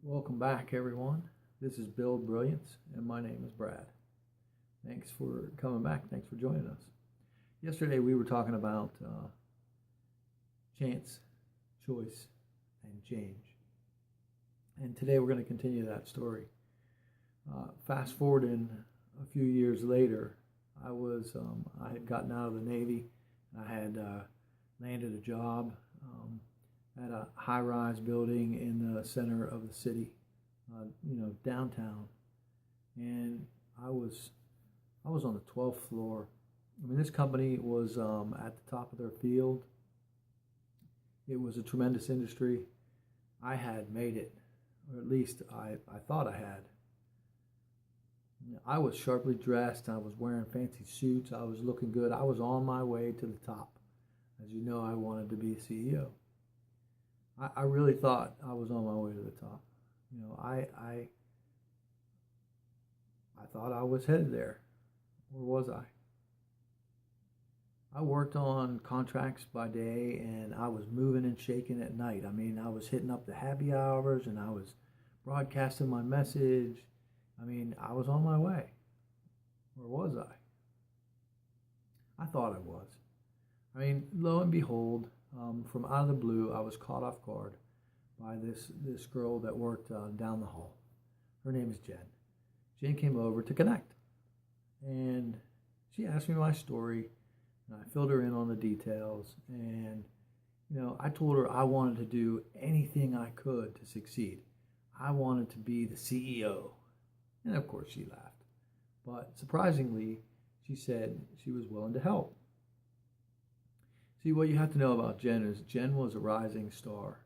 Welcome back, everyone. This is Brilliance, and my name is Brad. Thanks for coming back. Thanks for joining us. Yesterday, we were talking about chance, choice, and change. And today, we're going to continue that story. Fast forwarding a few years later, I had gotten out of the Navy. I had landed a job at a high-rise building in the center of the city, downtown, and I was on the 12th floor. I mean, this company was at the top of their field. It was a tremendous industry. I had made it, or at least I thought I had. I was sharply dressed. I was wearing fancy suits. I was looking good. I was on my way to the top. As you know, I wanted to be CEO. I really thought I was on my way to the top. I thought I was headed there. Or was I? I worked on contracts by day, and I was moving and shaking at night. I mean, I was hitting up the happy hours, and I was broadcasting my message. I mean, I was on my way. Or was I? I thought I was. I mean, lo and behold, from out of the blue, I was caught off guard by this girl that worked down the hall. Her name is Jen. Jen came over to connect, and she asked me my story, and I filled her in on the details, and I told her I wanted to do anything I could to succeed. I wanted to be the CEO, and of course she laughed. But surprisingly, she said she was willing to help. See, what you have to know about Jen is Jen was a rising star.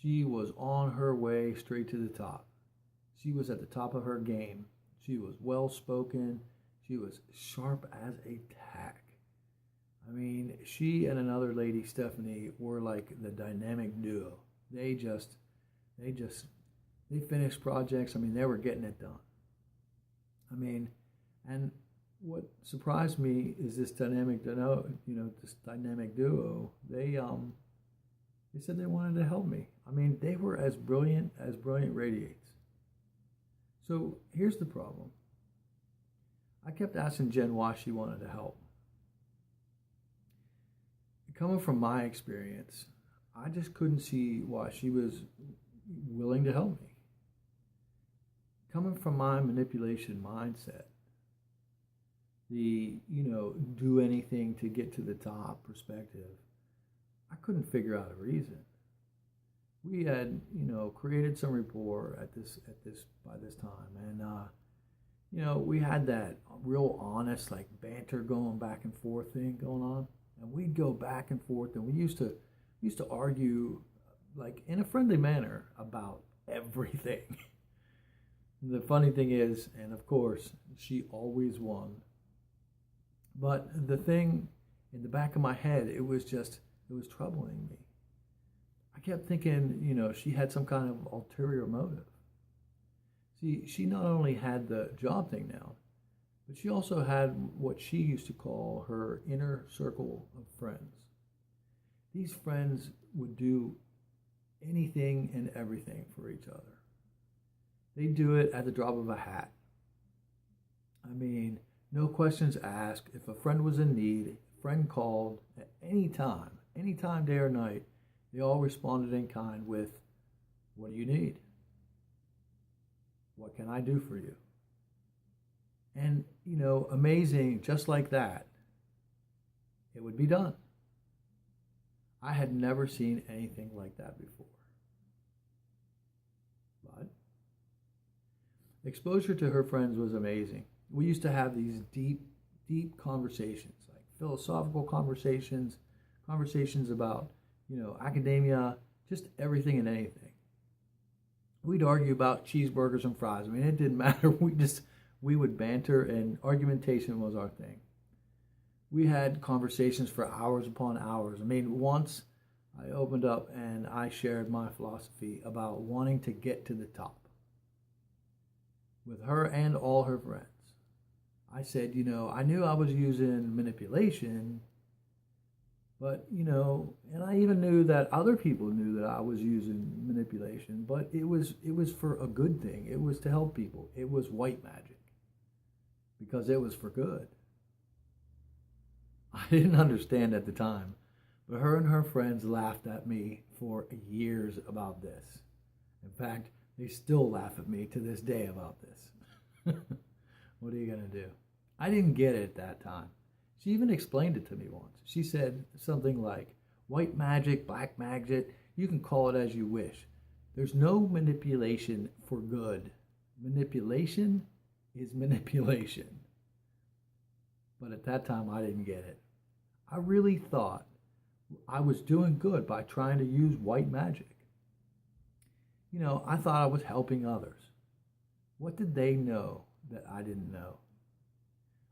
She was on her way straight to the top. She was at the top of her game. She was well-spoken. She was sharp as a tack. I mean, she and another lady, Stephanie, were like the dynamic duo. They finished projects. I mean, they were getting it done. I mean, and what surprised me is this dynamic duo. They said they wanted to help me. I mean, they were as brilliant radiates. So here's the problem. I kept asking Jen why she wanted to help. Coming from my experience, I just couldn't see why she was willing to help me. Coming from my manipulation mindset, the do anything to get to the top perspective, I couldn't figure out a reason. We had created some rapport by this time, and we had that real honest like banter going back and forth thing going on, and we'd go back and forth, and we used to argue like in a friendly manner about everything. The funny thing is, and of course, she always won. But the thing in the back of my head, it was troubling me. I kept thinking, she had some kind of ulterior motive. See, she not only had the job thing now, but she also had what she used to call her inner circle of friends. These friends would do anything and everything for each other. They do it at the drop of a hat. I mean, no questions asked. If a friend was in need, a friend called at any time, day or night, they all responded in kind with, "What do you need? What can I do for you?" And, amazing, just like that, it would be done. I had never seen anything like that before. But exposure to her friends was amazing. We used to have these deep conversations, like philosophical conversations about, academia, just everything and anything. We'd argue about cheeseburgers and fries. I mean, it didn't matter. We would banter, and argumentation was our thing. We had conversations for hours upon hours. I mean, once I opened up and I shared my philosophy about wanting to get to the top with her and all her friends. I said, I knew I was using manipulation, But, and I even knew that other people knew that I was using manipulation, but it was for a good thing. It was to help people. It was white magic because it was for good. I didn't understand at the time, but her and her friends laughed at me for years about this. In fact, they still laugh at me to this day about this. What are you going to do? I didn't get it at that time. She even explained it to me once. She said something like, white magic, black magic, you can call it as you wish. There's no manipulation for good. Manipulation is manipulation. But at that time, I didn't get it. I really thought I was doing good by trying to use white magic. I thought I was helping others. What did they know that I didn't know?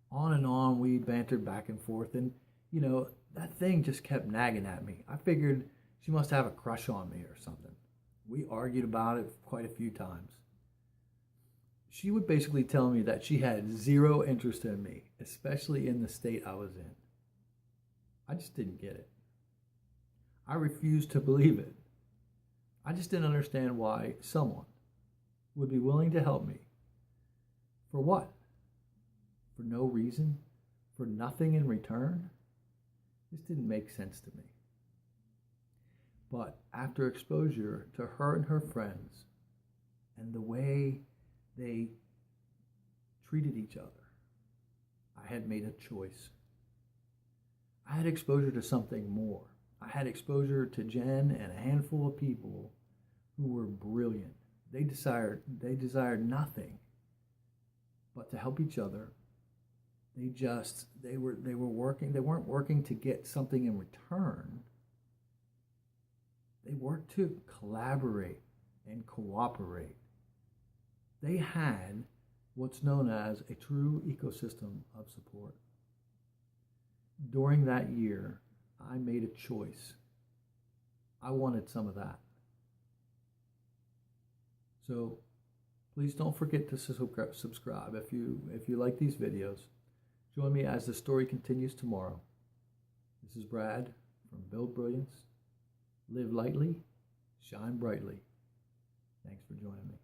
On and on, we bantered back and forth, and, that thing just kept nagging at me. I figured she must have a crush on me or something. We argued about it quite a few times. She would basically tell me that she had zero interest in me, especially in the state I was in. I just didn't get it. I refused to believe it. I just didn't understand why someone would be willing to help me. For what? For no reason? For nothing in return? This didn't make sense to me. But after exposure to her and her friends and the way they treated each other, I had made a choice. I had exposure to something more. I had exposure to Jen and a handful of people who were brilliant. They desired nothing but to help each other. They weren't working to get something in return. They worked to collaborate and cooperate. They had what's known as a true ecosystem of support. During that year, I made a choice. I wanted some of that. So please don't forget to subscribe if you like these videos. Join me as the story continues tomorrow. This is Brad from Build Brilliance. Live lightly, shine brightly. Thanks for joining me.